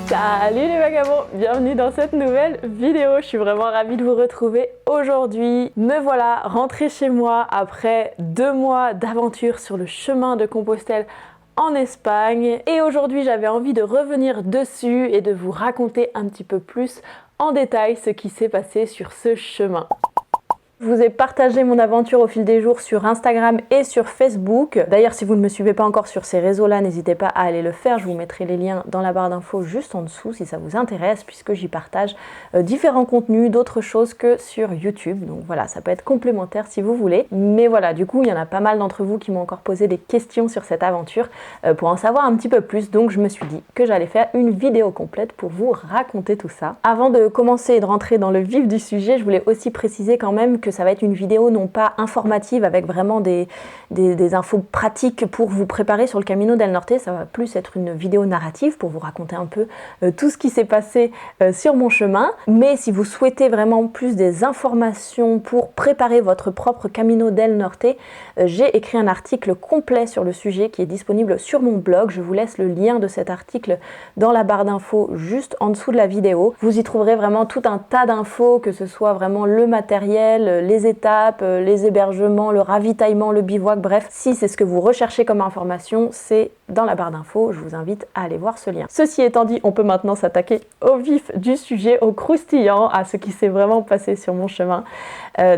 Salut les vagabonds, bienvenue dans cette nouvelle vidéo. Je suis vraiment ravie de vous retrouver aujourd'hui. Me voilà rentrée chez moi après 2 mois d'aventure sur le chemin de Compostelle en Espagne. Et aujourd'hui j'avais envie de revenir dessus et de vous raconter un petit peu plus en détail ce qui s'est passé sur ce chemin. Je vous ai partagé mon aventure au fil des jours sur Instagram et sur Facebook. D'ailleurs, si vous ne me suivez pas encore sur ces réseaux-là, n'hésitez pas à aller le faire. Je vous mettrai les liens dans la barre d'infos juste en dessous si ça vous intéresse, puisque j'y partage différents contenus, d'autres choses que sur YouTube. Donc voilà, ça peut être complémentaire si vous voulez. Mais voilà, du coup, il y en a pas mal d'entre vous qui m'ont encore posé des questions sur cette aventure pour en savoir un petit peu plus. Donc je me suis dit que j'allais faire une vidéo complète pour vous raconter tout ça. Avant de commencer et de rentrer dans le vif du sujet, je voulais aussi préciser quand même que ça va être une vidéo non pas informative avec vraiment des infos pratiques pour vous préparer sur le Camino del Norte, ça va plus être une vidéo narrative pour vous raconter un peu tout ce qui s'est passé sur mon chemin. Mais si vous souhaitez vraiment plus des informations pour préparer votre propre Camino del Norte, j'ai écrit un article complet sur le sujet qui est disponible sur mon blog. Je vous laisse le lien de cet article dans la barre d'infos juste en dessous de la vidéo. Vous y trouverez vraiment tout un tas d'infos, que ce soit vraiment le matériel, les étapes, les hébergements, le ravitaillement, le bivouac, bref, si c'est ce que vous recherchez comme information, c'est dans la barre d'infos, je vous invite à aller voir ce lien. Ceci étant dit, on peut maintenant s'attaquer au vif du sujet, au croustillant, à ce qui s'est vraiment passé sur mon chemin.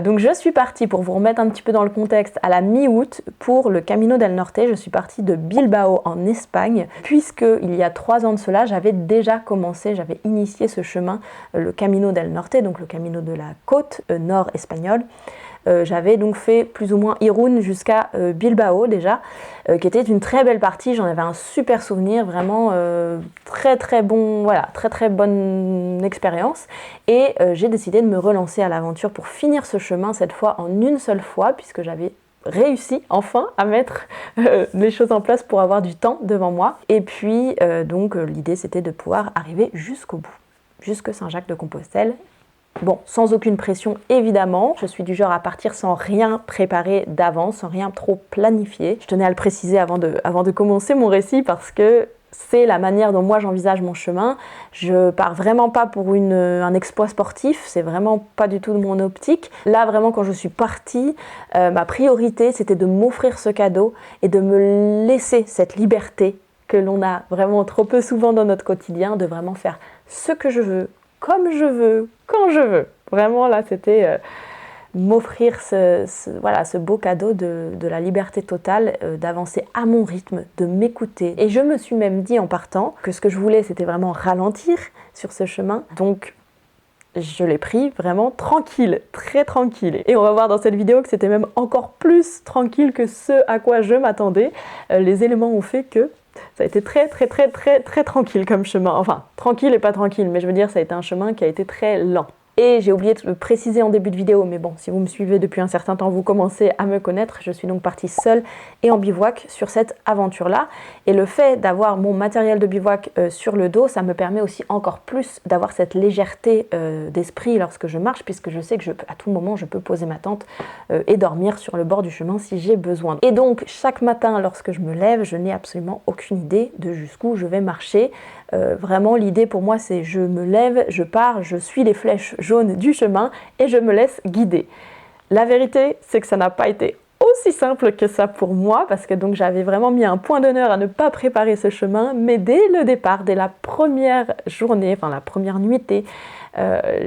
Donc je suis partie, pour vous remettre un petit peu dans le contexte, à la mi-août pour le Camino del Norte. Je suis partie de Bilbao en Espagne, puisque il y a 3 ans de cela, j'avais déjà commencé, j'avais initié ce chemin, le Camino del Norte, donc le Camino de la côte nord espagnole. J'avais donc fait plus ou moins Irún jusqu'à Bilbao déjà, qui était une très belle partie. J'en avais un super souvenir, vraiment très bon, voilà, très bonne expérience. Et j'ai décidé de me relancer à l'aventure pour finir ce chemin cette fois en une seule fois, puisque j'avais réussi enfin à mettre les choses en place pour avoir du temps devant moi. Et puis donc l'idée c'était de pouvoir arriver jusqu'au bout, jusque Saint-Jacques-de-Compostelle. Bon, sans aucune pression évidemment, je suis du genre à partir sans rien préparer d'avance, sans rien trop planifier. Je tenais à le préciser avant de commencer mon récit parce que c'est la manière dont moi j'envisage mon chemin. Je pars vraiment pas pour un exploit sportif, c'est vraiment pas du tout de mon optique. Là vraiment quand je suis partie, ma priorité c'était de m'offrir ce cadeau et de me laisser cette liberté que l'on a vraiment trop peu souvent dans notre quotidien, de vraiment faire ce que je veux, comme je veux, quand je veux. Vraiment là c'était m'offrir ce beau cadeau de la liberté totale, d'avancer à mon rythme, de m'écouter. Et je me suis même dit en partant que ce que je voulais c'était vraiment ralentir sur ce chemin. Donc je l'ai pris vraiment tranquille, très tranquille. Et on va voir dans cette vidéo que c'était même encore plus tranquille que ce à quoi je m'attendais. Les éléments ont fait que ça a été très tranquille comme chemin. Enfin, tranquille et pas tranquille, mais je veux dire, ça a été un chemin qui a été très lent. Et j'ai oublié de le préciser en début de vidéo, mais bon, si vous me suivez depuis un certain temps, vous commencez à me connaître. Je suis donc partie seule et en bivouac sur cette aventure-là. Et le fait d'avoir mon matériel de bivouac sur le dos, ça me permet aussi encore plus d'avoir cette légèreté d'esprit lorsque je marche, puisque je sais que à tout moment, je peux poser ma tente et dormir sur le bord du chemin si j'ai besoin. Et donc, chaque matin, lorsque je me lève, je n'ai absolument aucune idée de jusqu'où je vais marcher. Vraiment, l'idée pour moi, c'est je me lève, je pars, je suis les flèches jaunes du chemin et je me laisse guider. La vérité, c'est que ça n'a pas été aussi simple que ça pour moi, parce que donc j'avais vraiment mis un point d'honneur à ne pas préparer ce chemin, mais dès le départ, dès la première journée, enfin la première nuitée,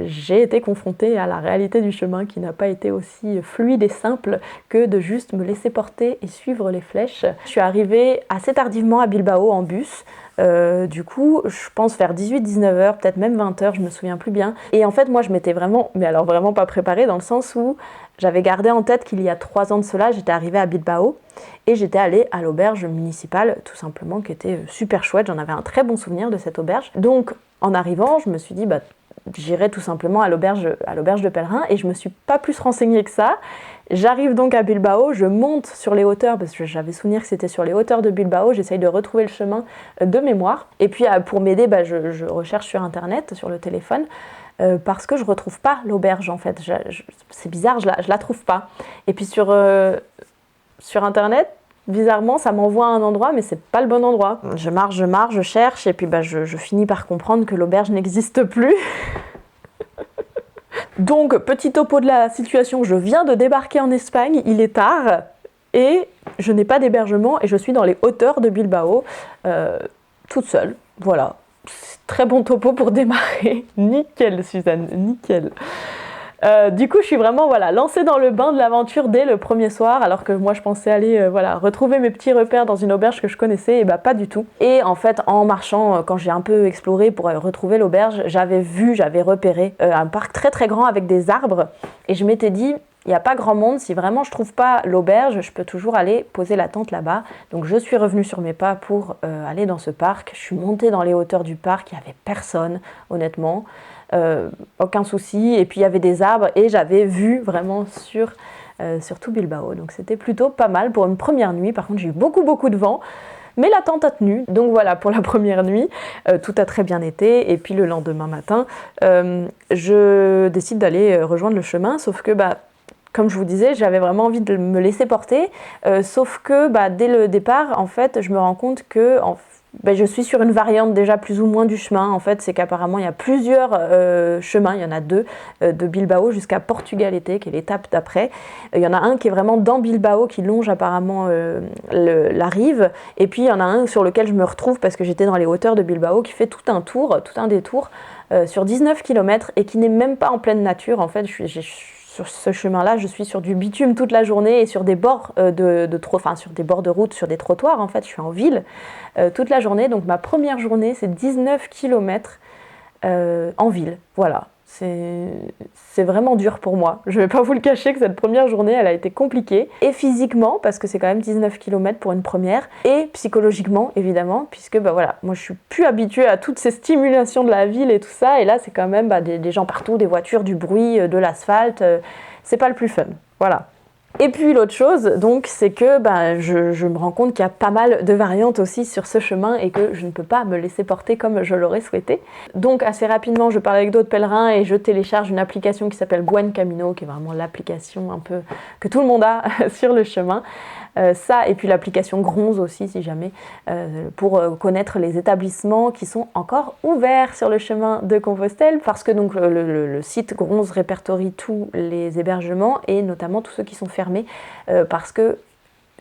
j'ai été confrontée à la réalité du chemin qui n'a pas été aussi fluide et simple que de juste me laisser porter et suivre les flèches. Je suis arrivée assez tardivement à Bilbao en bus. Du coup, je pense vers 18-19h, peut-être même 20h, je me souviens plus bien. Et en fait, moi, je m'étais vraiment, mais alors vraiment pas préparée, dans le sens où j'avais gardé en tête qu'il y a 3 ans de cela, j'étais arrivée à Bilbao et j'étais allée à l'auberge municipale, tout simplement, qui était super chouette. J'en avais un très bon souvenir de cette auberge. Donc, en arrivant, je me suis dit, j'irai tout simplement à l'auberge de pèlerins, et je me suis pas plus renseignée que ça. J'arrive donc à Bilbao, je monte sur les hauteurs, parce que j'avais souvenir que c'était sur les hauteurs de Bilbao, j'essaye de retrouver le chemin de mémoire, et puis pour m'aider, je recherche sur internet, sur le téléphone, parce que je retrouve pas l'auberge en fait. C'est bizarre, je la trouve pas. Et puis sur internet, Bizarrement, ça m'envoie à un endroit, mais c'est pas le bon endroit. Je marche, je cherche, et puis je finis par comprendre que l'auberge n'existe plus. Donc, petit topo de la situation, je viens de débarquer en Espagne, il est tard, et je n'ai pas d'hébergement, et je suis dans les hauteurs de Bilbao, toute seule, voilà. Très bon topo pour démarrer. Nickel, Suzanne, nickel. Du coup, je suis vraiment lancée dans le bain de l'aventure dès le premier soir, alors que moi je pensais aller retrouver mes petits repères dans une auberge que je connaissais, et pas du tout. Et en fait, en marchant, quand j'ai un peu exploré pour retrouver l'auberge, j'avais repéré un parc très très grand avec des arbres, et je m'étais dit, il n'y a pas grand monde, si vraiment je trouve pas l'auberge, je peux toujours aller poser la tente là-bas. Donc je suis revenue sur mes pas pour aller dans ce parc. Je suis montée dans les hauteurs du parc, il n'y avait personne, honnêtement. Aucun souci. Et puis il y avait des arbres et j'avais vu vraiment sur tout Bilbao. Donc c'était plutôt pas mal pour une première nuit. Par contre, j'ai eu beaucoup de vent. Mais la tente a tenu, donc voilà pour la première nuit, tout a très bien été. Et puis le lendemain matin, je décide d'aller rejoindre le chemin, sauf que comme je vous disais, j'avais vraiment envie de me laisser porter, sauf que dès le départ, en fait, je me rends compte que je suis sur une variante déjà plus ou moins du chemin. En fait, c'est qu'apparemment, il y a plusieurs chemins, il y en a deux, de Bilbao jusqu'à Portugalete, qui est l'étape d'après. Il y en a un qui est vraiment dans Bilbao, qui longe apparemment la rive, et puis il y en a un sur lequel je me retrouve parce que j'étais dans les hauteurs de Bilbao, qui fait tout un détour sur 19 km et qui n'est même pas en pleine nature. En fait, sur ce chemin-là, je suis sur du bitume toute la journée et sur des bords sur des bords de route, sur des trottoirs. En fait, je suis en ville toute la journée. Donc ma première journée, c'est 19 km en ville. Voilà, c'est vraiment dur pour moi. Je ne vais pas vous le cacher que cette première journée, elle a été compliquée. Et physiquement, parce que c'est quand même 19 km pour une première. Et psychologiquement, évidemment, puisque moi je suis plus habituée à toutes ces stimulations de la ville et tout ça. Et là, c'est quand même des gens partout, des voitures, du bruit, de l'asphalte. C'est pas le plus fun. Voilà. Et puis l'autre chose, donc, c'est que je me rends compte qu'il y a pas mal de variantes aussi sur ce chemin et que je ne peux pas me laisser porter comme je l'aurais souhaité. Donc assez rapidement, je parle avec d'autres pèlerins et je télécharge une application qui s'appelle Buen Camino, qui est vraiment l'application un peu que tout le monde a sur le chemin. Ça, et puis l'application Gronze aussi, si jamais, pour connaître les établissements qui sont encore ouverts sur le chemin de Compostelle, parce que donc le site Gronze répertorie tous les hébergements et notamment tous ceux qui sont fermés, parce que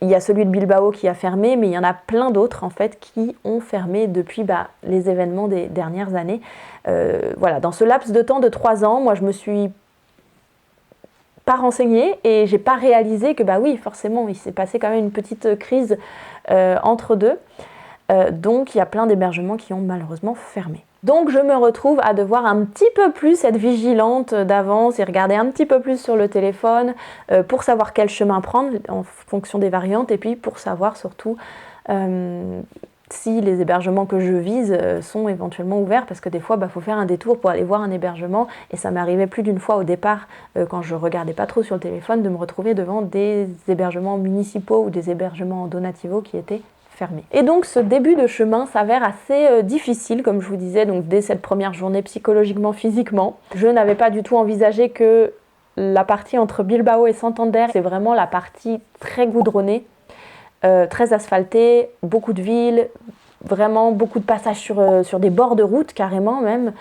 il y a celui de Bilbao qui a fermé, mais il y en a plein d'autres en fait qui ont fermé depuis les événements des dernières années. Dans ce laps de temps de 3 ans, moi je me suis pas renseignée et j'ai pas réalisé que oui, forcément, il s'est passé quand même une petite crise entre deux. Donc il y a plein d'hébergements qui ont malheureusement fermé. Donc je me retrouve à devoir un petit peu plus être vigilante d'avance et regarder un petit peu plus sur le téléphone pour savoir quel chemin prendre en fonction des variantes et puis pour savoir surtout si les hébergements que je vise sont éventuellement ouverts, parce que des fois, faut faire un détour pour aller voir un hébergement, et ça m'est arrivé plus d'une fois au départ, quand je regardais pas trop sur le téléphone, de me retrouver devant des hébergements municipaux ou des hébergements en donativo qui étaient fermés. Et donc ce début de chemin s'avère assez difficile, comme je vous disais, donc dès cette première journée psychologiquement, physiquement. Je n'avais pas du tout envisagé que la partie entre Bilbao et Santander, c'est vraiment la partie très goudronnée, très asphaltée, beaucoup de villes, vraiment beaucoup de passages sur des bords de route carrément même,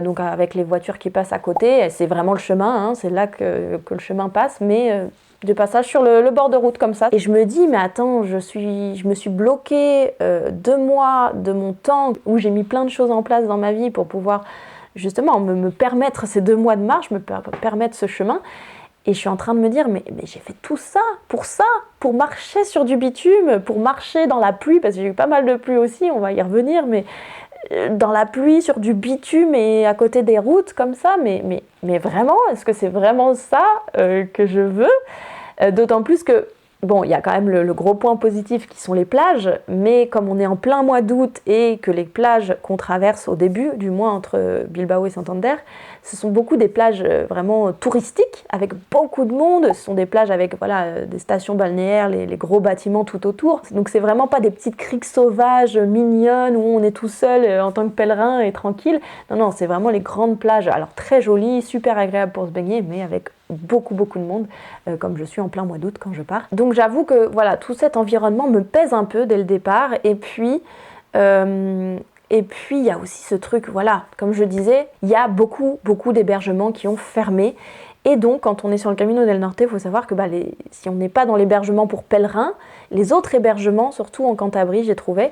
donc avec les voitures qui passent à côté, c'est vraiment le chemin, c'est là que le chemin passe, mais des passages sur le bord de route comme ça. Et je me dis, mais attends, je me suis bloquée 2 mois de mon temps où j'ai mis plein de choses en place dans ma vie pour pouvoir justement me permettre ces 2 mois de marche, me permettre ce chemin. Et je suis en train de me dire, mais j'ai fait tout ça, pour marcher sur du bitume, pour marcher dans la pluie, parce que j'ai eu pas mal de pluie aussi, on va y revenir, mais dans la pluie, sur du bitume et à côté des routes comme ça, mais vraiment, est-ce que c'est vraiment ça que je veux ? D'autant plus que, bon, il y a quand même le gros point positif qui sont les plages, mais comme on est en plein mois d'août et que les plages qu'on traverse au début, du mois entre Bilbao et Santander, Ce sont beaucoup des plages vraiment touristiques, avec beaucoup de monde. Ce sont des plages avec voilà, des stations balnéaires, les gros bâtiments tout autour. Donc c'est vraiment pas des petites criques sauvages, mignonnes, où on est tout seul en tant que pèlerin et tranquille. Non, non, c'est vraiment les grandes plages. Alors très jolies, super agréables pour se baigner, mais avec beaucoup de monde, comme je suis en plein mois d'août quand je pars. Donc j'avoue que voilà, tout cet environnement me pèse un peu dès le départ. Et puis il y a aussi ce truc, voilà, comme je disais, il y a beaucoup d'hébergements qui ont fermé. Et donc, quand on est sur le Camino del Norte, il faut savoir que si on n'est pas dans l'hébergement pour pèlerins, les autres hébergements, surtout en Cantabrie, j'ai trouvé,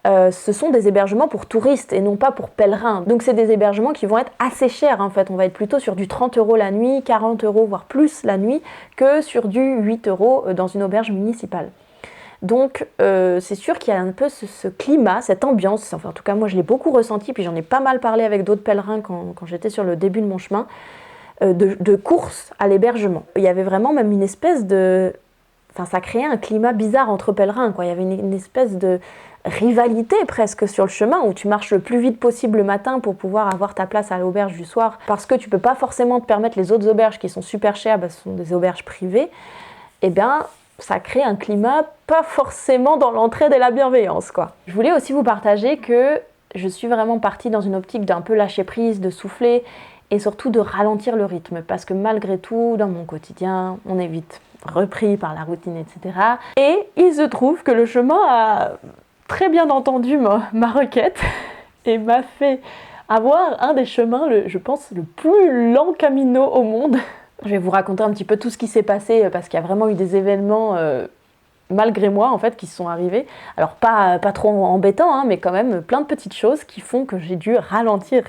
ce sont des hébergements pour touristes et non pas pour pèlerins. Donc c'est des hébergements qui vont être assez chers en fait. On va être plutôt sur du 30 € la nuit, 40 € voire plus la nuit, que sur du 8 € dans une auberge municipale. Donc c'est sûr qu'il y a un peu ce climat, cette ambiance, enfin en tout cas moi je l'ai beaucoup ressenti, puis j'en ai pas mal parlé avec d'autres pèlerins quand j'étais sur le début de mon chemin, de course à l'hébergement. Il y avait vraiment même une espèce de... Enfin ça créait un climat bizarre entre pèlerins, quoi. Il y avait une espèce de rivalité presque sur le chemin où tu marches le plus vite possible le matin pour pouvoir avoir ta place à l'auberge du soir, parce que tu peux pas forcément te permettre les autres auberges qui sont super chères, ce sont des auberges privées. Eh bien ça crée un climat pas forcément dans l'entraide et la bienveillance, quoi. Je voulais aussi vous partager que je suis vraiment partie dans une optique d'un peu lâcher prise, de souffler et surtout de ralentir le rythme, parce que malgré tout, dans mon quotidien, on est vite repris par la routine, etc. Et il se trouve que le chemin a très bien entendu ma requête et m'a fait avoir un des chemins, je pense, le plus lent camino au monde. Je vais vous raconter un petit peu tout ce qui s'est passé parce qu'il y a vraiment eu des événements malgré moi en fait qui sont arrivés. Alors pas trop embêtants hein, mais quand même plein de petites choses qui font que j'ai dû ralentir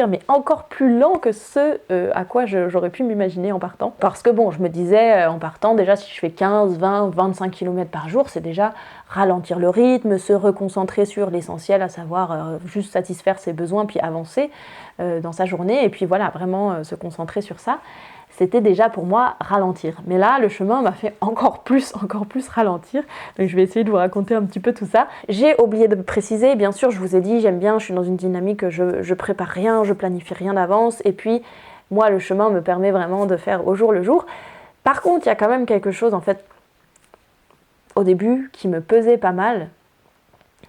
mais encore plus lent que ce à quoi j'aurais pu m'imaginer en partant. Parce que bon, je me disais en partant déjà si je fais 15, 20, 25 km par jour, c'est déjà ralentir le rythme, se reconcentrer sur l'essentiel, à savoir juste satisfaire ses besoins puis avancer dans sa journée et puis voilà, vraiment se concentrer sur ça. C'était déjà pour moi ralentir. Mais là, le chemin m'a fait encore plus ralentir. Donc je vais essayer de vous raconter un petit peu tout ça. J'ai oublié de préciser, bien sûr, je vous ai dit, j'aime bien, je suis dans une dynamique, je prépare rien, je planifie rien d'avance. Et puis, moi, le chemin me permet vraiment de faire au jour le jour. Par contre, il y a quand même quelque chose, en fait, au début, qui me pesait pas mal.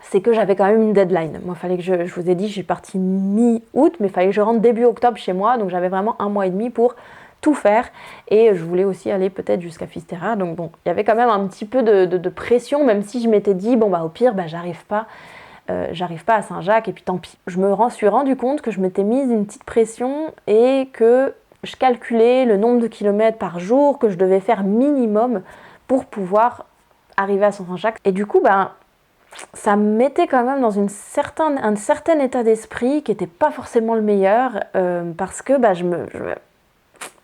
C'est que j'avais quand même une deadline. Moi, fallait que je vous ai dit, je suis partie mi-août, mais il fallait que je rentre début octobre chez moi. Donc j'avais vraiment 1 mois et demi pour tout faire et je voulais aussi aller peut-être jusqu'à Fisterra, donc bon, il y avait quand même un petit peu de pression, même si je m'étais dit bon bah au pire j'arrive pas à Saint-Jacques et puis tant pis. Je me suis rendu compte que je m'étais mise une petite pression et que je calculais le nombre de kilomètres par jour que je devais faire minimum pour pouvoir arriver à Saint-Jacques et du coup ça me mettait quand même dans un certain état d'esprit qui n'était pas forcément le meilleur parce que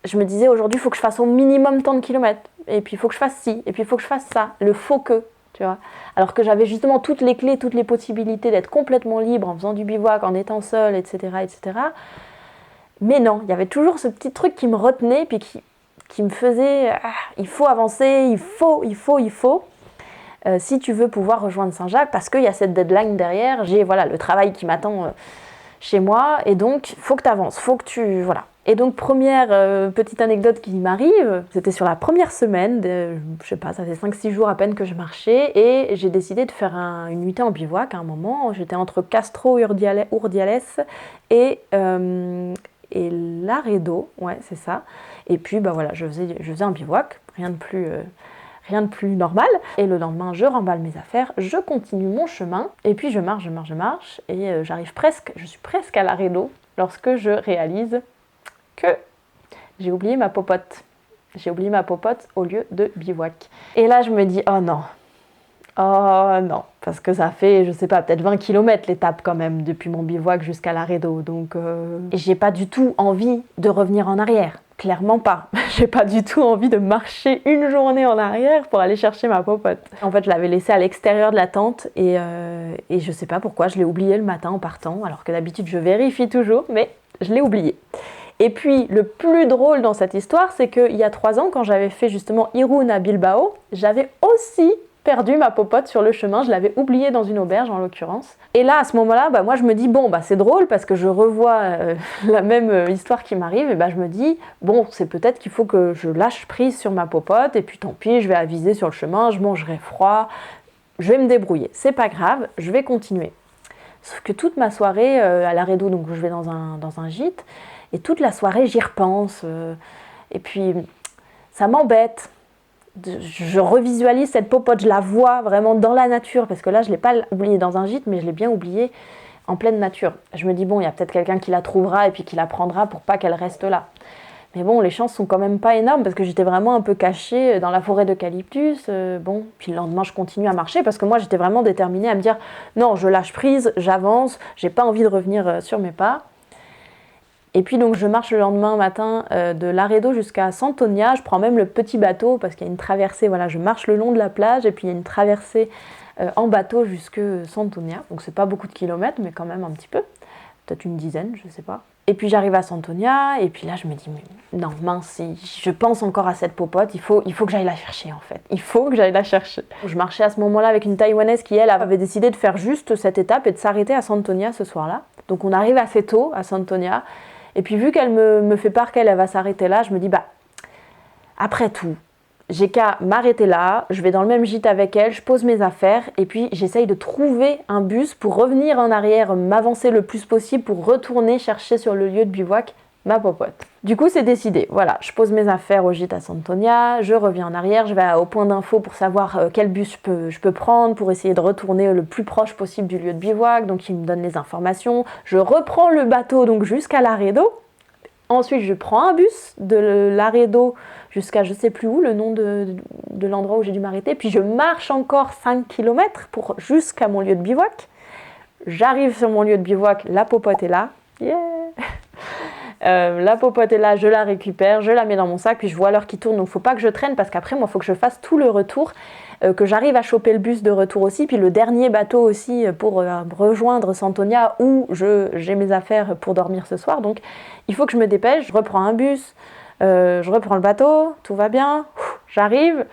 je me disais aujourd'hui il faut que je fasse au minimum tant de kilomètres et puis il faut que je fasse ci et puis il faut que je fasse ça, le faut que, tu vois. Alors que j'avais justement toutes les clés, toutes les possibilités d'être complètement libre en faisant du bivouac, en étant seule, etc. Mais non, il y avait toujours ce petit truc qui me retenait puis qui me faisait il faut avancer, il faut si tu veux pouvoir rejoindre Saint-Jacques parce qu'il y a cette deadline derrière, j'ai voilà, le travail qui m'attend chez moi et donc il faut que tu avances, faut que tu... Voilà. Et donc première petite anecdote qui m'arrive, c'était sur la première semaine, je sais pas, ça fait 5-6 jours à peine que je marchais et j'ai décidé de faire une nuitée en bivouac à un moment. J'étais entre Castro Urdiales et Laredo, ouais c'est ça. Et puis voilà, je faisais un bivouac, rien de plus normal. Et le lendemain, je remballe mes affaires, je continue mon chemin, et puis je marche, et je suis presque à Laredo lorsque je réalise que j'ai oublié ma popote. J'ai oublié ma popote au lieu de bivouac. Et là, je me dis, oh non, parce que ça fait, je sais pas, peut-être 20 km l'étape quand même, depuis mon bivouac jusqu'à Laredo. Donc, et j'ai pas du tout envie de revenir en arrière. Clairement pas. J'ai pas du tout envie de marcher une journée en arrière pour aller chercher ma popote. En fait, je l'avais laissée à l'extérieur de la tente et je sais pas pourquoi, je l'ai oubliée le matin en partant, alors que d'habitude je vérifie toujours, mais je l'ai oubliée. Et puis, le plus drôle dans cette histoire, c'est qu'il y a 3 ans, quand j'avais fait justement Irún à Bilbao, j'avais aussi perdu ma popote sur le chemin, je l'avais oubliée dans une auberge en l'occurrence. Et là, à ce moment-là, moi je me dis, bon, c'est drôle parce que je revois la même histoire qui m'arrive, et je me dis, bon, c'est peut-être qu'il faut que je lâche prise sur ma popote, et puis tant pis, je vais aviser sur le chemin, je mangerai froid, je vais me débrouiller. C'est pas grave, je vais continuer. Sauf que toute ma soirée à l'Aredo, donc je vais dans un gîte, et toute la soirée j'y repense, et puis ça m'embête. Je revisualise cette popote, je la vois vraiment dans la nature, parce que là je ne l'ai pas oubliée dans un gîte, mais je l'ai bien oubliée en pleine nature. Je me dis bon, il y a peut-être quelqu'un qui la trouvera et puis qui la prendra pour pas qu'elle reste là. Mais bon, les chances sont quand même pas énormes parce que j'étais vraiment un peu cachée dans la forêt d'eucalyptus. Puis le lendemain je continue à marcher parce que moi j'étais vraiment déterminée à me dire non, je lâche prise, j'avance, j'ai pas envie de revenir sur mes pas. Et puis donc je marche le lendemain matin de Laredo jusqu'à Santonia, je prends même le petit bateau parce qu'il y a une traversée, voilà, je marche le long de la plage et puis il y a une traversée en bateau jusque Santonia, donc c'est pas beaucoup de kilomètres mais quand même un petit peu, peut-être une dizaine, je sais pas. Et puis j'arrive à Santonia et puis là je me dis mais non mince, je pense encore à cette popote, il faut que j'aille la chercher en fait, il faut que j'aille la chercher. Je marchais à ce moment-là avec une Taïwanaise qui elle avait décidé de faire juste cette étape et de s'arrêter à Santonia ce soir-là. Donc on arrive assez tôt à Santonia. Et puis vu qu'elle me fait part qu'elle va s'arrêter là, je me dis après tout, j'ai qu'à m'arrêter là, je vais dans le même gîte avec elle, je pose mes affaires et puis j'essaye de trouver un bus pour revenir en arrière, m'avancer le plus possible pour retourner chercher sur le lieu de bivouac ma popote. Du coup c'est décidé, voilà, je pose mes affaires au gîte à Santonia, je reviens en arrière, je vais au point d'info pour savoir quel bus je peux prendre pour essayer de retourner le plus proche possible du lieu de bivouac, donc il me donne les informations, je reprends le bateau donc jusqu'à Laredo, ensuite je prends un bus de Laredo jusqu'à je sais plus où, le nom de l'endroit où j'ai dû m'arrêter, puis je marche encore 5 km jusqu'à mon lieu de bivouac, j'arrive sur mon lieu de bivouac, la popote est là, yeah. La popote est là, je la récupère, je la mets dans mon sac, puis je vois l'heure qui tourne, donc il ne faut pas que je traîne parce qu'après, moi, il faut que je fasse tout le retour, que j'arrive à choper le bus de retour aussi, puis le dernier bateau aussi pour rejoindre Santonia où j'ai mes affaires pour dormir ce soir. Donc il faut que je me dépêche, je reprends un bus, je reprends le bateau, tout va bien, j'arrive,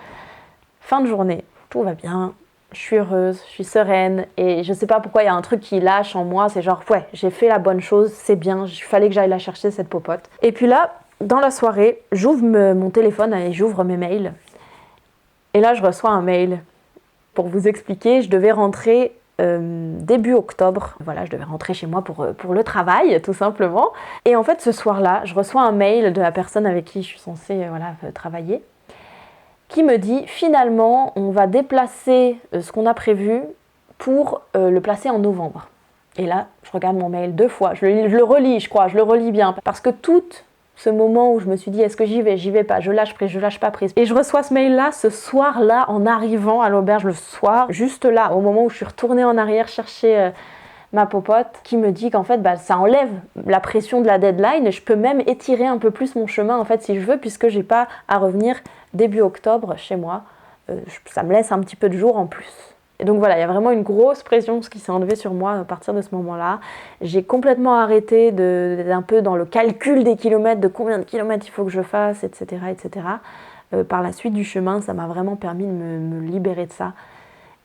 fin de journée, tout va bien. Je suis heureuse, je suis sereine et je sais pas pourquoi il y a un truc qui lâche en moi, c'est genre ouais, j'ai fait la bonne chose, c'est bien, il fallait que j'aille la chercher cette popote. Et puis là, dans la soirée, j'ouvre mon téléphone et j'ouvre mes mails. Et là, je reçois un mail. Pour vous expliquer, je devais rentrer début octobre. Voilà, je devais rentrer chez moi pour le travail, tout simplement. Et en fait, ce soir-là, je reçois un mail de la personne avec qui je suis censée travailler, qui me dit finalement on va déplacer ce qu'on a prévu pour le placer en novembre. Et là, je regarde mon mail 2 fois, je le relis, je crois, je le relis bien, parce que tout ce moment où je me suis dit est-ce que j'y vais pas, je lâche prise, je lâche pas prise. Et je reçois ce mail-là, ce soir-là, en arrivant à l'auberge le soir, juste là, au moment où je suis retournée en arrière chercher ma popote, qui me dit qu'en fait ça enlève la pression de la deadline et je peux même étirer un peu plus mon chemin en fait si je veux, puisque j'ai pas à revenir début octobre chez moi. Ça me laisse un petit peu de jours en plus. Et donc voilà, il y a vraiment une grosse pression qui s'est enlevée sur moi à partir de ce moment-là. J'ai complètement arrêté d'être un peu dans le calcul des kilomètres, de combien de kilomètres il faut que je fasse, etc. etc. Par la suite du chemin, ça m'a vraiment permis de me libérer de ça.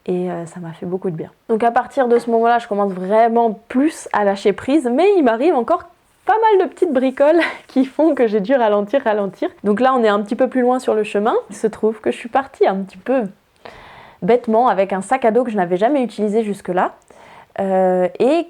Et ça m'a fait beaucoup de bien. Donc à partir de ce moment-là, je commence vraiment plus à lâcher prise, mais il m'arrive encore pas mal de petites bricoles qui font que j'ai dû ralentir. Donc là, on est un petit peu plus loin sur le chemin. Il se trouve que je suis partie un petit peu bêtement avec un sac à dos que je n'avais jamais utilisé jusque-là et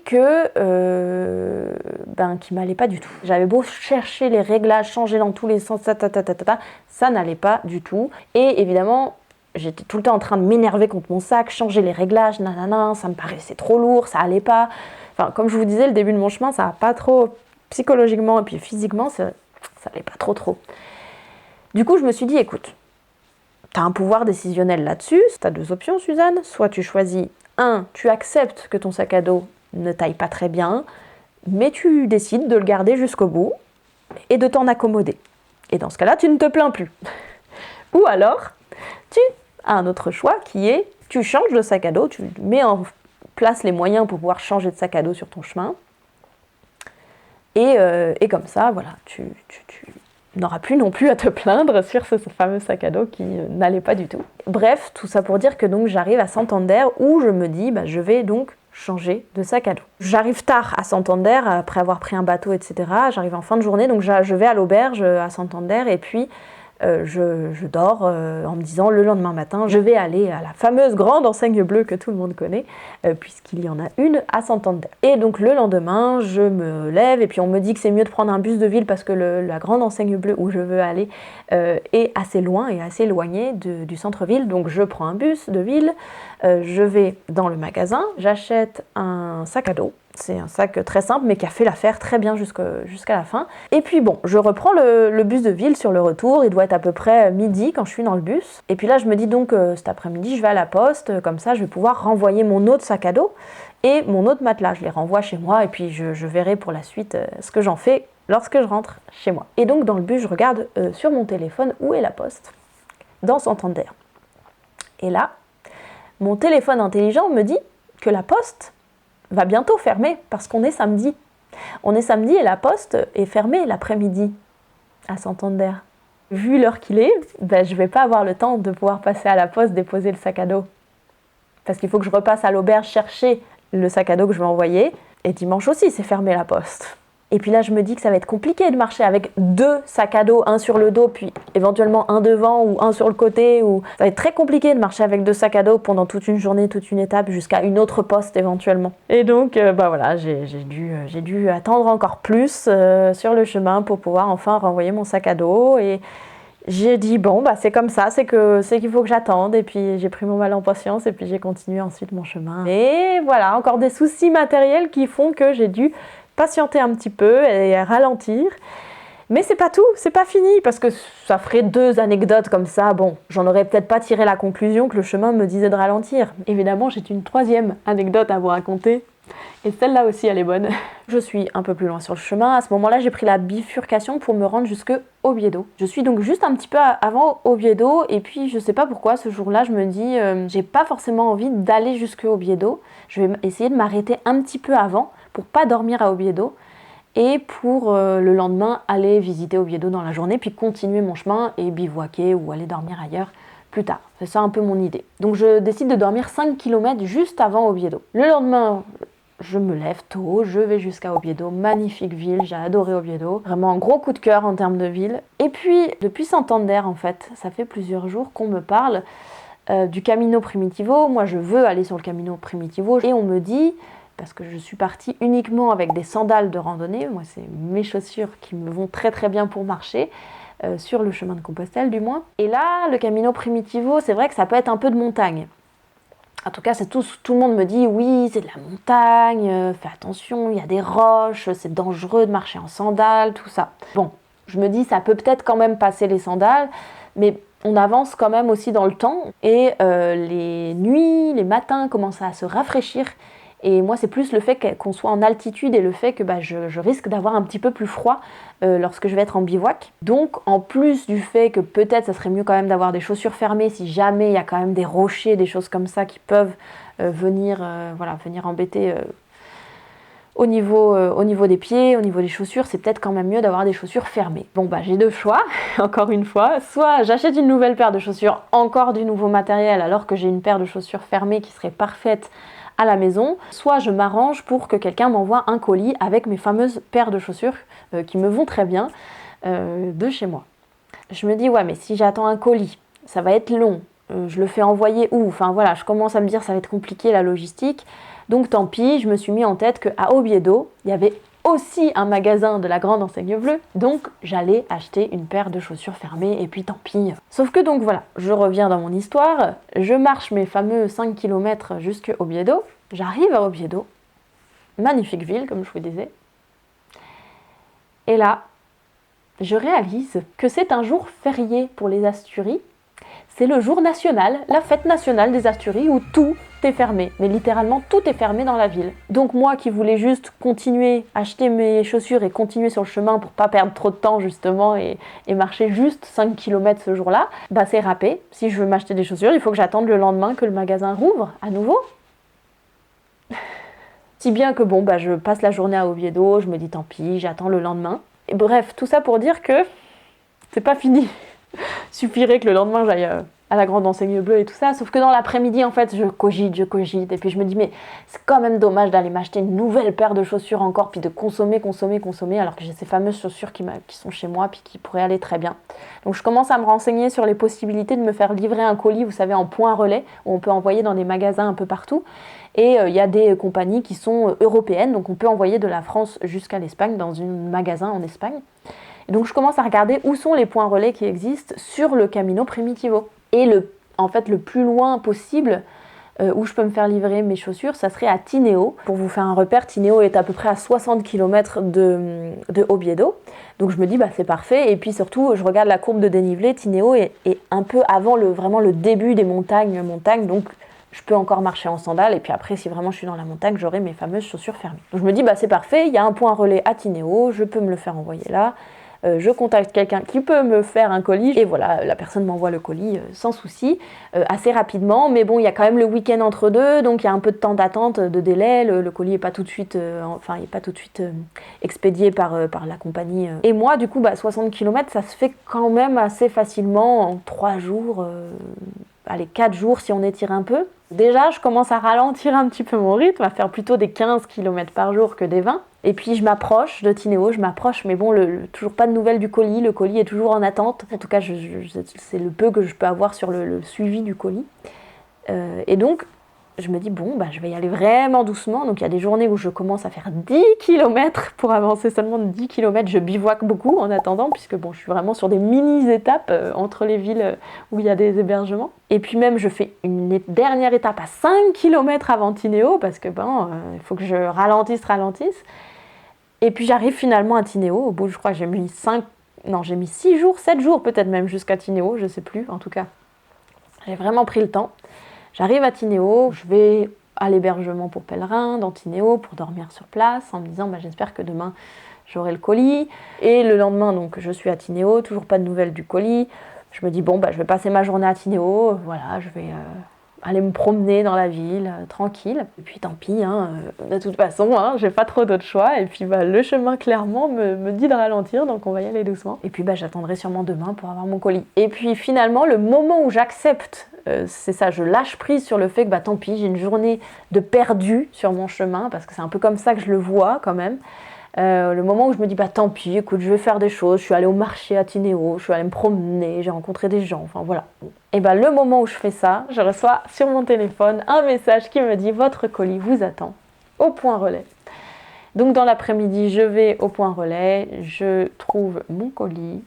qui m'allait pas du tout. J'avais beau chercher les réglages, changer dans tous les sens, ça n'allait pas du tout. Et évidemment, j'étais tout le temps en train de m'énerver contre mon sac, changer les réglages, ça me paraissait trop lourd, ça allait pas. Enfin, comme je vous disais, le début de mon chemin, ça va pas trop psychologiquement et puis physiquement, ça allait pas trop. Du coup, je me suis dit, écoute, tu as un pouvoir décisionnel là-dessus, tu as 2 options, Suzanne. Soit tu choisis, 1, tu acceptes que ton sac à dos ne taille pas très bien, mais tu décides de le garder jusqu'au bout et de t'en accommoder. Et dans ce cas-là, tu ne te plains plus. Ou alors, tu as un autre choix qui est, tu changes de sac à dos, tu mets en place les moyens pour pouvoir changer de sac à dos sur ton chemin. Et comme ça, voilà, tu n'auras plus non plus à te plaindre sur ce fameux sac à dos qui n'allait pas du tout. Bref, tout ça pour dire que donc j'arrive à Santander où je me dis je vais donc changer de sac à dos. J'arrive tard à Santander après avoir pris un bateau, etc. J'arrive en fin de journée, donc je vais à l'auberge à Santander et puis je dors en me disant le lendemain matin, je vais aller à la fameuse grande enseigne bleue que tout le monde connaît, puisqu'il y en a une à Santander. Et donc le lendemain, je me lève et puis on me dit que c'est mieux de prendre un bus de ville parce que la grande enseigne bleue où je veux aller est assez loin et assez éloignée du centre-ville. Donc je prends un bus de ville, je vais dans le magasin, j'achète un sac à dos. C'est un sac très simple mais qui a fait l'affaire très bien jusqu'à la fin. Et puis bon, je reprends le bus de ville sur le retour, il doit être à peu près midi quand je suis dans le bus. Et puis là je me dis donc cet après-midi je vais à la poste, comme ça je vais pouvoir renvoyer mon autre sac à dos et mon autre matelas. Je les renvoie chez moi et puis je verrai pour la suite ce que j'en fais lorsque je rentre chez moi. Et donc dans le bus je regarde sur mon téléphone où est la poste dans Santander. Et là, mon téléphone intelligent me dit que la poste va bientôt fermer parce qu'on est samedi. On est samedi et la poste est fermée l'après-midi à Santander. Vu l'heure qu'il est, je vais pas avoir le temps de pouvoir passer à la poste déposer le sac à dos. Parce qu'il faut que je repasse à l'auberge chercher le sac à dos que je vais envoyer. Et dimanche aussi, c'est fermé la poste. Et puis là, je me dis que ça va être compliqué de marcher avec 2 sacs à dos, un sur le dos, puis éventuellement un devant ou un sur le côté. Ça va être très compliqué de marcher avec 2 sacs à dos pendant toute une journée, toute une étape, jusqu'à une autre poste éventuellement. Et donc, voilà, j'ai dû attendre encore plus sur le chemin pour pouvoir enfin renvoyer mon sac à dos. Et j'ai dit, bon, c'est comme ça, c'est qu'il faut que j'attende. Et puis j'ai pris mon mal en patience et puis j'ai continué ensuite mon chemin. Et voilà, encore des soucis matériels qui font que j'ai dû patienter un petit peu et ralentir. Mais c'est pas tout, c'est pas fini, parce que ça ferait 2 anecdotes comme ça. Bon, j'en aurais peut-être pas tiré la conclusion que le chemin me disait de ralentir. Évidemment, j'ai une 3e anecdote à vous raconter. Et celle-là aussi, elle est bonne. Je suis un peu plus loin sur le chemin. À ce moment-là, j'ai pris la bifurcation pour me rendre jusqu'au Oviedo. Je suis donc juste un petit peu avant Oviedo. Et puis, je sais pas pourquoi, ce jour-là, je me dis, j'ai pas forcément envie d'aller jusqu'au Oviedo. Je vais essayer de m'arrêter un petit peu avant pour pas dormir à Oviedo. Et pour le lendemain, aller visiter Oviedo dans la journée, puis continuer mon chemin et bivouaquer ou aller dormir ailleurs plus tard. C'est ça un peu mon idée. Donc je décide de dormir 5 km juste avant Oviedo. Le lendemain, je me lève tôt, je vais jusqu'à Oviedo, magnifique ville, j'ai adoré Oviedo. Vraiment un gros coup de cœur en termes de ville. Et puis, depuis Santander en fait, ça fait plusieurs jours qu'on me parle du Camino Primitivo. Moi je veux aller sur le Camino Primitivo et on me dit, parce que je suis partie uniquement avec des sandales de randonnée, moi c'est mes chaussures qui me vont très très bien pour marcher, sur le chemin de Compostelle du moins. Et là, le Camino Primitivo, c'est vrai que ça peut être un peu de montagne. En tout cas, tout le monde me dit, oui, c'est de la montagne, fais attention, il y a des roches, c'est dangereux de marcher en sandales, tout ça. Bon, je me dis, ça peut peut-être quand même passer les sandales, mais on avance quand même aussi dans le temps, et les nuits, les matins commencent à se rafraîchir. Et moi, c'est plus le fait qu'on soit en altitude et le fait que je risque d'avoir un petit peu plus froid lorsque je vais être en bivouac. Donc, en plus du fait que peut-être ça serait mieux quand même d'avoir des chaussures fermées si jamais il y a quand même des rochers, des choses comme ça qui peuvent venir embêter au niveau des pieds, au niveau des chaussures, c'est peut-être quand même mieux d'avoir des chaussures fermées. Bon, j'ai 2 choix, encore une fois. Soit j'achète une nouvelle paire de chaussures, encore du nouveau matériel, alors que j'ai une paire de chaussures fermées qui serait parfaite à la maison, soit je m'arrange pour que quelqu'un m'envoie un colis avec mes fameuses paires de chaussures qui me vont très bien de chez moi. Je me dis, ouais, mais si j'attends un colis, ça va être long, je le fais envoyer où? Enfin voilà, je commence à me dire ça va être compliqué la logistique, donc tant pis, je me suis mis en tête qu'à Oviedo, il y avait aussi un magasin de la grande enseigne bleue, donc j'allais acheter une paire de chaussures fermées et puis tant pis. Sauf que donc voilà, je reviens dans mon histoire, je marche mes fameux 5 km jusqu'à Oviedo, j'arrive à Oviedo, magnifique ville comme je vous disais, et là, je réalise que c'est un jour férié pour les Asturies, c'est le jour national, la fête nationale des Asturies où tout est fermé, mais littéralement tout est fermé dans la ville. Donc moi qui voulais juste continuer, acheter mes chaussures et continuer sur le chemin pour pas perdre trop de temps justement et marcher juste 5 km ce jour-là, c'est râpé. Si je veux m'acheter des chaussures, il faut que j'attende le lendemain que le magasin rouvre à nouveau. Si bien que je passe la journée à Oviedo, je me dis tant pis, j'attends le lendemain. Et bref, tout ça pour dire que c'est pas fini. Suffirait que le lendemain j'aille à la grande enseigne bleue et tout ça, sauf que dans l'après-midi en fait je cogite, et puis je me dis mais c'est quand même dommage d'aller m'acheter une nouvelle paire de chaussures encore, puis de consommer, alors que j'ai ces fameuses chaussures qui sont chez moi, puis qui pourraient aller très bien. Donc je commence à me renseigner sur les possibilités de me faire livrer un colis, vous savez, en point relais, où on peut envoyer dans des magasins un peu partout, et il y a des compagnies qui sont européennes, donc on peut envoyer de la France jusqu'à l'Espagne, dans un magasin en Espagne. Et donc je commence à regarder où sont les points relais qui existent sur le Camino Primitivo. Et en fait, le plus loin possible où je peux me faire livrer mes chaussures, ça serait à Tineo. Pour vous faire un repère, Tineo est à peu près à 60 km de Oviedo. Donc je me dis, bah, c'est parfait. Et puis surtout, je regarde la courbe de dénivelé. Tineo est un peu avant vraiment le début des montagnes. Donc je peux encore marcher en sandales. Et puis après, si vraiment je suis dans la montagne, j'aurai mes fameuses chaussures fermées. Donc je me dis, bah, c'est parfait. Il y a un point relais à Tineo. Je peux me le faire envoyer là. Je contacte quelqu'un qui peut me faire un colis et voilà, la personne m'envoie le colis sans souci, assez rapidement, mais bon, il y a quand même le week-end entre deux, donc il y a un peu de temps d'attente, de délai, le colis n'est pas tout de suite, expédié par la compagnie. Et moi, du coup, 60 km, ça se fait quand même assez facilement en 3 jours, 4 jours si on étire un peu. Déjà, je commence à ralentir un petit peu mon rythme, à faire plutôt des 15 km par jour que des 20. Et puis je m'approche de Tineo, mais bon, toujours pas de nouvelles du colis. Le colis est toujours en attente. En tout cas, c'est le peu que je peux avoir sur le suivi du colis. Et donc, je me dis, bon, je vais y aller vraiment doucement. Donc il y a des journées où je commence à faire 10 km pour avancer seulement de 10 km. Je bivouaque beaucoup en attendant, puisque bon, je suis vraiment sur des mini-étapes entre les villes où il y a des hébergements. Et puis même, je fais une dernière étape à 5 km avant Tineo, parce que il faut que je ralentisse. Et puis j'arrive finalement à Tineo. Au bout, je crois que j'ai mis 6 jours, 7 jours peut-être même jusqu'à Tineo, je sais plus. En tout cas, j'ai vraiment pris le temps. J'arrive à Tineo, je vais à l'hébergement pour pèlerins dans Tineo pour dormir sur place en me disant j'espère que demain j'aurai le colis. Et le lendemain, donc je suis à Tineo, toujours pas de nouvelles du colis. Je me dis je vais passer ma journée à Tineo, voilà, je vais aller me promener dans la ville, tranquille. Et puis tant pis, de toute façon, j'ai pas trop d'autre choix. Et puis le chemin clairement me dit de ralentir, donc on va y aller doucement. Et puis j'attendrai sûrement demain pour avoir mon colis. Et puis finalement, le moment où j'accepte, c'est ça, je lâche prise sur le fait que tant pis, j'ai une journée de perdu sur mon chemin, parce que c'est un peu comme ça que je le vois quand même. Le moment où je me dis tant pis, écoute, je vais faire des choses, je suis allée au marché à Tineo, je suis allée me promener, j'ai rencontré des gens, enfin voilà. Et le moment où je fais ça, je reçois sur mon téléphone un message qui me dit votre colis vous attend au point relais. Donc dans l'après-midi, je vais au point relais, je trouve mon colis,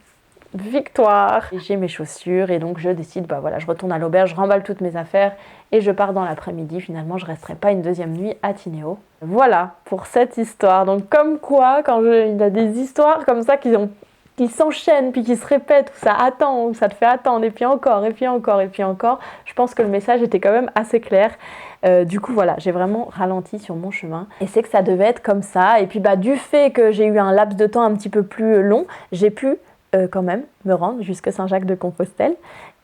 victoire, j'ai mes chaussures et donc je décide, je retourne à l'auberge, je remballe toutes mes affaires et je pars dans l'après-midi. Finalement, je resterai pas une deuxième nuit à Tineo. Voilà pour cette histoire. Donc comme quoi, il y a des histoires comme ça qui s'enchaînent puis qui se répètent, où ça attend, où ça te fait attendre et puis encore, je pense que le message était quand même assez clair. Du coup voilà, j'ai vraiment ralenti sur mon chemin et c'est que ça devait être comme ça. Et puis du fait que j'ai eu un laps de temps un petit peu plus long, j'ai pu quand même me rendre jusqu'à Saint-Jacques-de-Compostelle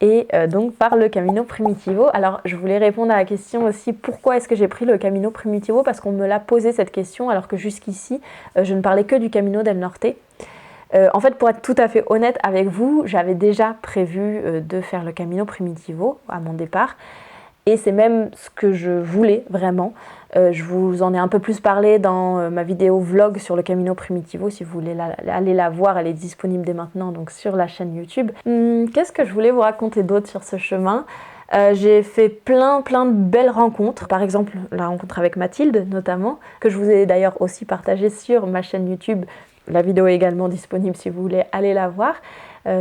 et donc par le Camino Primitivo. Alors je voulais répondre à la question aussi, pourquoi est-ce que j'ai pris le Camino Primitivo, parce qu'on me l'a posé cette question alors que jusqu'ici je ne parlais que du Camino del Norte. En fait, pour être tout à fait honnête avec vous, j'avais déjà prévu de faire le Camino Primitivo à mon départ et c'est même ce que je voulais vraiment. Je vous en ai un peu plus parlé dans ma vidéo vlog sur le Camino Primitivo. Si vous voulez aller la voir, elle est disponible dès maintenant donc sur la chaîne YouTube. Qu'est-ce que je voulais vous raconter d'autre sur ce chemin ? J'ai fait plein de belles rencontres. Par exemple, la rencontre avec Mathilde notamment, que je vous ai d'ailleurs aussi partagée sur ma chaîne YouTube. La vidéo est également disponible si vous voulez aller la voir.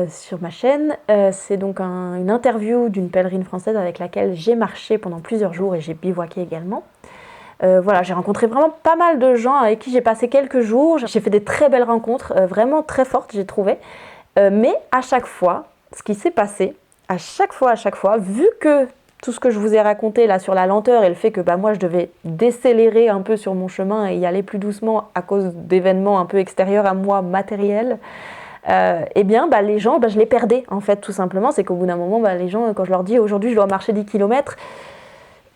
Sur ma chaîne. C'est donc une interview d'une pèlerine française avec laquelle j'ai marché pendant plusieurs jours et j'ai bivouaqué également. Voilà, j'ai rencontré vraiment pas mal de gens avec qui j'ai passé quelques jours. J'ai fait des très belles rencontres, vraiment très fortes, j'ai trouvé. Mais à chaque fois, ce qui s'est passé, à chaque fois, vu que tout ce que je vous ai raconté là sur la lenteur et le fait que moi je devais décélérer un peu sur mon chemin et y aller plus doucement à cause d'événements un peu extérieurs à moi, matériels, les gens, je les perdais en fait tout simplement. C'est qu'au bout d'un moment, les gens, quand je leur dis aujourd'hui je dois marcher 10 km,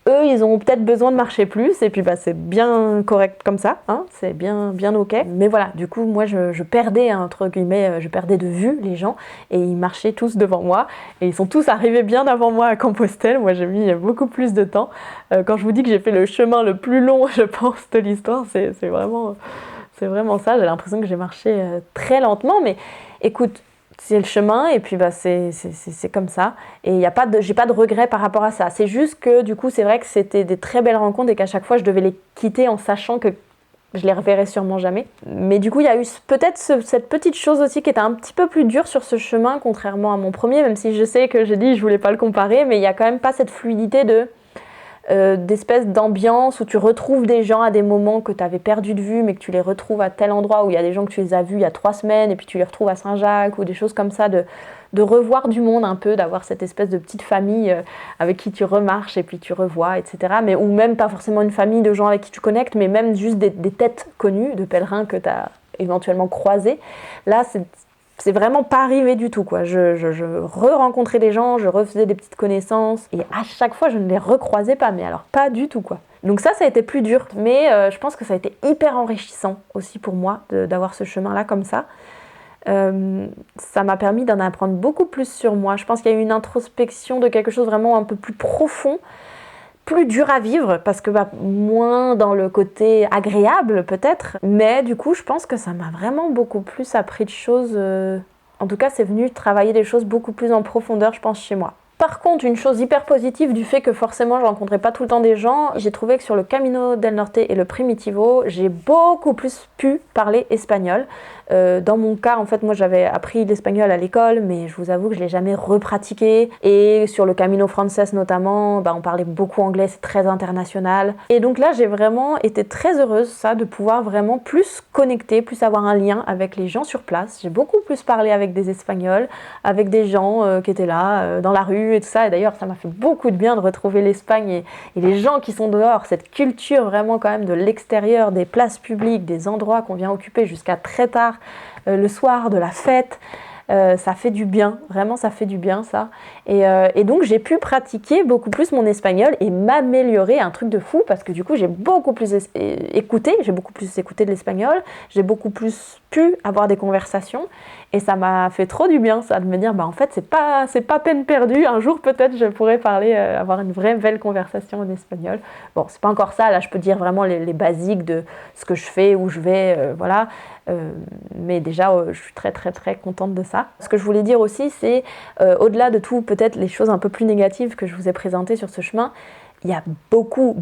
Eux, ils ont peut-être besoin de marcher plus, et puis bah, c'est bien correct comme ça, hein, c'est bien ok. Mais voilà, du coup, moi, je perdais, entre guillemets, je perdais de vue les gens, et ils marchaient tous devant moi, et ils sont tous arrivés bien avant moi à Compostelle. Moi, j'ai mis beaucoup plus de temps. Quand je vous dis que j'ai fait le chemin le plus long, je pense, de l'histoire, c'est vraiment ça. J'ai l'impression que j'ai marché très lentement, mais écoute, c'est le chemin et puis bah, c'est comme ça. Et j'ai pas de regrets par rapport à ça. C'est juste que du coup, c'est vrai que c'était des très belles rencontres et qu'à chaque fois, je devais les quitter en sachant que je les reverrai sûrement jamais. Mais du coup, il y a eu peut-être cette petite chose aussi qui était un petit peu plus dure sur ce chemin, contrairement à mon premier, même si je sais que j'ai dit je voulais pas le comparer, mais il y a quand même pas cette fluidité d'espèce d'ambiance où tu retrouves des gens à des moments que tu avais perdu de vue mais que tu les retrouves à tel endroit où il y a des gens que tu les as vus il y a 3 semaines et puis tu les retrouves à Saint-Jacques ou des choses comme ça, de revoir du monde un peu, d'avoir cette espèce de petite famille avec qui tu remarches et puis tu revois, etc. Mais, ou même pas forcément une famille de gens avec qui tu connectes, mais même juste des têtes connues de pèlerins que tu as éventuellement croisés. Là, c'est vraiment pas arrivé du tout, quoi. Je re-rencontrais des gens, je refaisais des petites connaissances et à chaque fois je ne les recroisais pas, mais alors pas du tout, quoi. Donc ça a été plus dur, mais je pense que ça a été hyper enrichissant aussi pour moi d'avoir ce chemin-là comme ça. Ça m'a permis d'en apprendre beaucoup plus sur moi. Je pense qu'il y a eu une introspection de quelque chose vraiment un peu plus profond, plus dur à vivre parce que moins dans le côté agréable peut-être, mais du coup je pense que ça m'a vraiment beaucoup plus appris de choses, en tout cas c'est venu travailler des choses beaucoup plus en profondeur je pense chez moi. Par contre, une chose hyper positive du fait que forcément je rencontrais pas tout le temps des gens, j'ai trouvé que sur le Camino del Norte et le Primitivo, j'ai beaucoup plus pu parler espagnol. Dans mon cas, en fait, moi j'avais appris l'espagnol à l'école, mais je vous avoue que je l'ai jamais repratiqué. Et sur le Camino Frances notamment, on parlait beaucoup anglais, c'est très international. Et donc là, j'ai vraiment été très heureuse, de pouvoir vraiment plus connecter, plus avoir un lien avec les gens sur place. J'ai beaucoup plus parlé avec des Espagnols, avec des gens qui étaient là, dans la rue et tout ça. Et d'ailleurs, ça m'a fait beaucoup de bien de retrouver l'Espagne et les gens qui sont dehors, cette culture vraiment quand même de l'extérieur, des places publiques, des endroits qu'on vient occuper jusqu'à très tard, le soir, de la fête. Ça fait du bien, vraiment ça fait du bien ça. Et donc j'ai pu pratiquer beaucoup plus mon espagnol et m'améliorer, un truc de fou, parce que du coup j'ai beaucoup plus écouté de l'espagnol, j'ai beaucoup plus pu avoir des conversations et ça m'a fait trop du bien ça, de me dire en fait c'est pas peine perdue, un jour peut-être je pourrais parler, avoir une vraie belle conversation en espagnol. Bon, c'est pas encore ça, là je peux dire vraiment les basiques de ce que je fais, où je vais, voilà. Mais déjà je suis très très très contente de ça. Ce que je voulais dire aussi, c'est au-delà de tout peut-être les choses un peu plus négatives que je vous ai présentées sur ce chemin, il y a beaucoup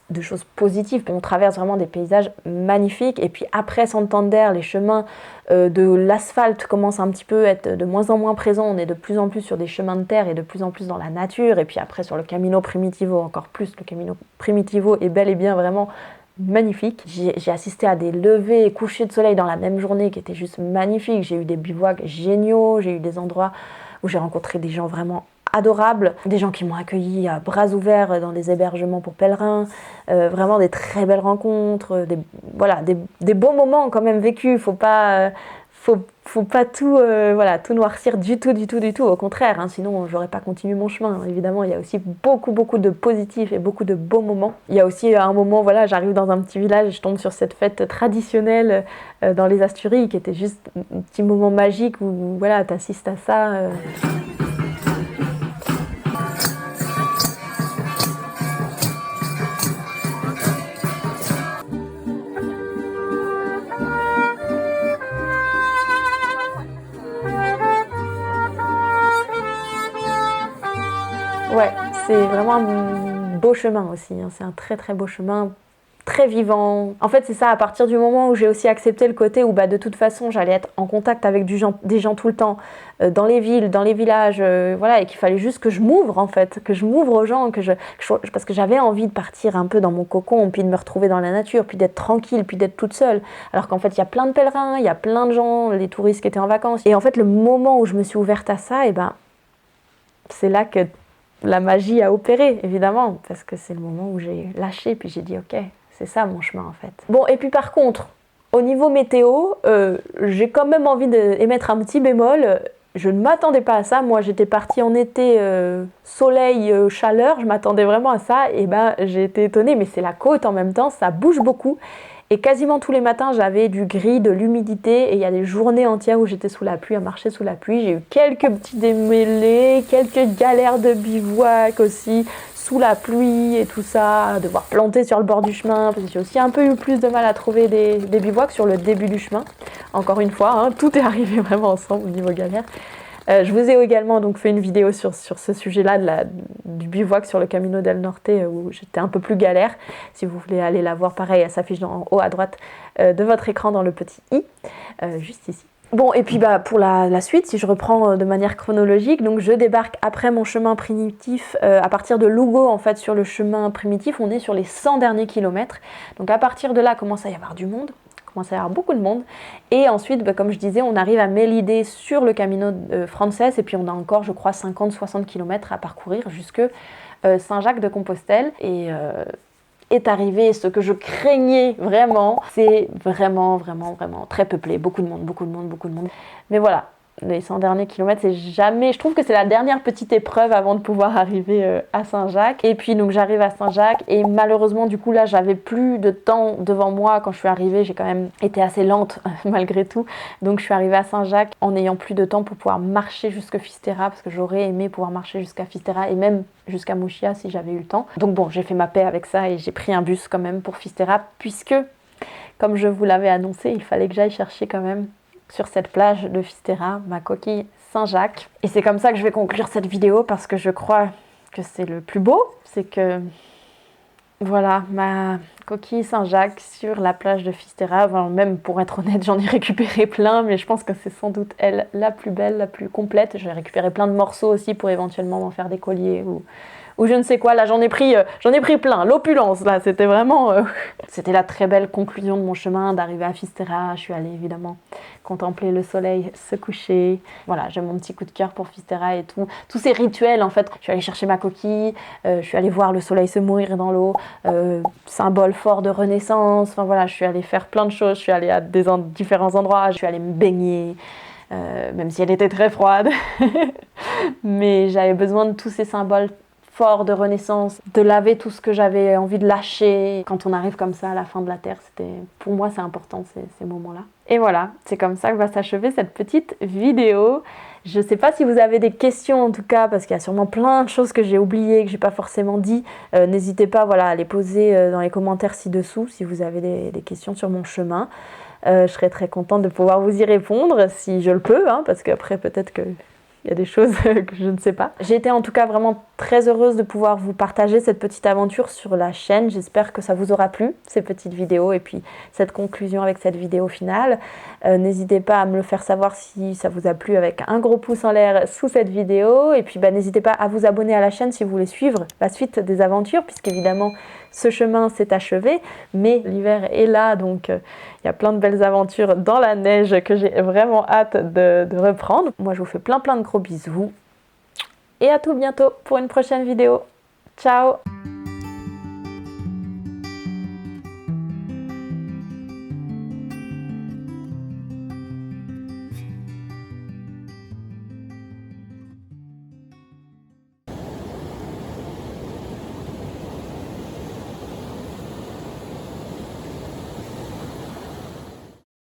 de choses positives. On traverse vraiment des paysages magnifiques et puis après Santander, les chemins de l'asphalte commencent un petit peu à être de moins en moins présents. On est de plus en plus sur des chemins de terre et de plus en plus dans la nature. Et puis après sur le Camino Primitivo encore plus. Le Camino Primitivo est bel et bien vraiment magnifique. J'ai assisté à des levées et couchers de soleil dans la même journée qui étaient juste magnifiques. J'ai eu des bivouacs géniaux, j'ai eu des endroits où j'ai rencontré des gens vraiment adorables, des gens qui m'ont accueilli à bras ouverts dans des hébergements pour pèlerins, vraiment des très belles rencontres, des beaux moments quand même vécus. Faut pas tout, tout noircir du tout, au contraire, sinon j'aurais pas continué mon chemin. Évidemment, il y a aussi beaucoup de positifs et beaucoup de beaux moments. Il y a aussi un moment, j'arrive dans un petit village et je tombe sur cette fête traditionnelle dans les Asturies qui était juste un petit moment magique où t'assistes à ça. Ouais, c'est vraiment un beau chemin aussi, c'est un très très beau chemin, très vivant. En fait c'est ça, à partir du moment où j'ai aussi accepté le côté où de toute façon j'allais être en contact avec des gens tout le temps, dans les villes, dans les villages, et qu'il fallait juste que je m'ouvre en fait, que je m'ouvre aux gens, parce que j'avais envie de partir un peu dans mon cocon, puis de me retrouver dans la nature, puis d'être tranquille, puis d'être toute seule. Alors qu'en fait il y a plein de pèlerins, il y a plein de gens, les touristes qui étaient en vacances. Et en fait le moment où je me suis ouverte à ça, c'est là que la magie a opéré, évidemment, parce que c'est le moment où j'ai lâché, puis j'ai dit ok, c'est ça mon chemin en fait. Bon, et puis par contre, au niveau météo, j'ai quand même envie d'émettre un petit bémol. je ne m'attendais pas à ça. Moi, j'étais partie en été, soleil, chaleur, je m'attendais vraiment à ça. Et ben, j'ai été étonnée, mais c'est la côte en même temps, ça bouge beaucoup. Et quasiment tous les matins, j'avais du gris, de l'humidité. Et il y a des journées entières où j'étais sous la pluie, à marcher sous la pluie. J'ai eu quelques petits démêlés, quelques galères de bivouac aussi, sous la pluie et tout ça, devoir planter sur le bord du chemin. Parce que j'ai aussi un peu eu plus de mal à trouver des bivouacs sur le début du chemin. Encore une fois, hein, tout est arrivé vraiment ensemble au niveau galère. Je vous ai également donc fait une vidéo sur ce sujet-là, du bivouac sur le Camino del Norte, où j'étais un peu plus galère. Si vous voulez aller la voir, pareil, elle s'affiche en haut à droite de votre écran dans le petit i, juste ici. Bon, et puis pour la suite, si je reprends de manière chronologique, donc je débarque après mon chemin primitif, à partir de Lugo, en fait, sur le chemin primitif, on est sur les 100 derniers kilomètres. Donc à partir de là, commence à y avoir du monde. Commence à y avoir beaucoup de monde. Et ensuite, comme je disais, on arrive à Melide sur le Camino Frances, et puis on a encore, je crois, 50-60 km à parcourir jusque Saint-Jacques-de-Compostelle. Et est arrivé ce que je craignais vraiment, c'est vraiment très peuplé, beaucoup de monde. Mais voilà, les 100 derniers kilomètres, c'est jamais... Je trouve que c'est la dernière petite épreuve avant de pouvoir arriver à Saint-Jacques. Et puis donc j'arrive à Saint-Jacques et malheureusement du coup là j'avais plus de temps devant moi quand je suis arrivée. J'ai quand même été assez lente malgré tout. Donc je suis arrivée à Saint-Jacques en n'ayant plus de temps pour pouvoir marcher jusqu'à Fisterra, parce que j'aurais aimé pouvoir marcher jusqu'à Fisterra et même jusqu'à Mouchia si j'avais eu le temps. Donc bon, j'ai fait ma paix avec ça et j'ai pris un bus quand même pour Fisterra, puisque comme je vous l'avais annoncé, il fallait que j'aille chercher quand même sur cette plage de Fisterra ma coquille Saint-Jacques. Et c'est comme ça que je vais conclure cette vidéo, parce que je crois que c'est le plus beau, c'est que voilà, ma coquille Saint-Jacques sur la plage de Fisterra. Enfin, même pour être honnête, j'en ai récupéré plein, mais je pense que c'est sans doute elle la plus belle, la plus complète. J'ai récupéré plein de morceaux aussi pour éventuellement m'en faire des colliers ou je ne sais quoi. Là, j'en ai pris plein. L'opulence, là, c'était vraiment... C'était la très belle conclusion de mon chemin, d'arriver à Fisterra. Je suis allée, évidemment, contempler le soleil se coucher. Voilà, j'ai mon petit coup de cœur pour Fisterra et tout. Tous ces rituels, en fait. Je suis allée chercher ma coquille, je suis allée voir le soleil se mourir dans l'eau, symbole fort de renaissance. Enfin, voilà, je suis allée faire plein de choses. Je suis allée à différents endroits. Je suis allée me baigner. Même si elle était très froide. Mais j'avais besoin de tous ces symboles fort de renaissance, de laver tout ce que j'avais envie de lâcher. Quand on arrive comme ça à la fin de la terre, pour moi c'est important ces moments-là. Et voilà, c'est comme ça que va s'achever cette petite vidéo. Je ne sais pas si vous avez des questions en tout cas, parce qu'il y a sûrement plein de choses que j'ai oubliées, que j'ai pas forcément dit. N'hésitez pas à les poser dans les commentaires ci-dessous si vous avez des questions sur mon chemin. Je serais très contente de pouvoir vous y répondre si je le peux, hein, parce qu'après peut-être que il y a des choses que je ne sais pas. J'ai été en tout cas vraiment très heureuse de pouvoir vous partager cette petite aventure sur la chaîne. J'espère que ça vous aura plu, ces petites vidéos, et puis cette conclusion avec cette vidéo finale. N'hésitez pas à me le faire savoir si ça vous a plu avec un gros pouce en l'air sous cette vidéo. Et puis n'hésitez pas à vous abonner à la chaîne si vous voulez suivre la suite des aventures, puisqu'évidemment ce chemin s'est achevé, mais l'hiver est là, donc il y a plein de belles aventures dans la neige que j'ai vraiment hâte de reprendre. Moi je vous fais plein de gros bisous et à tout bientôt pour une prochaine vidéo. Ciao!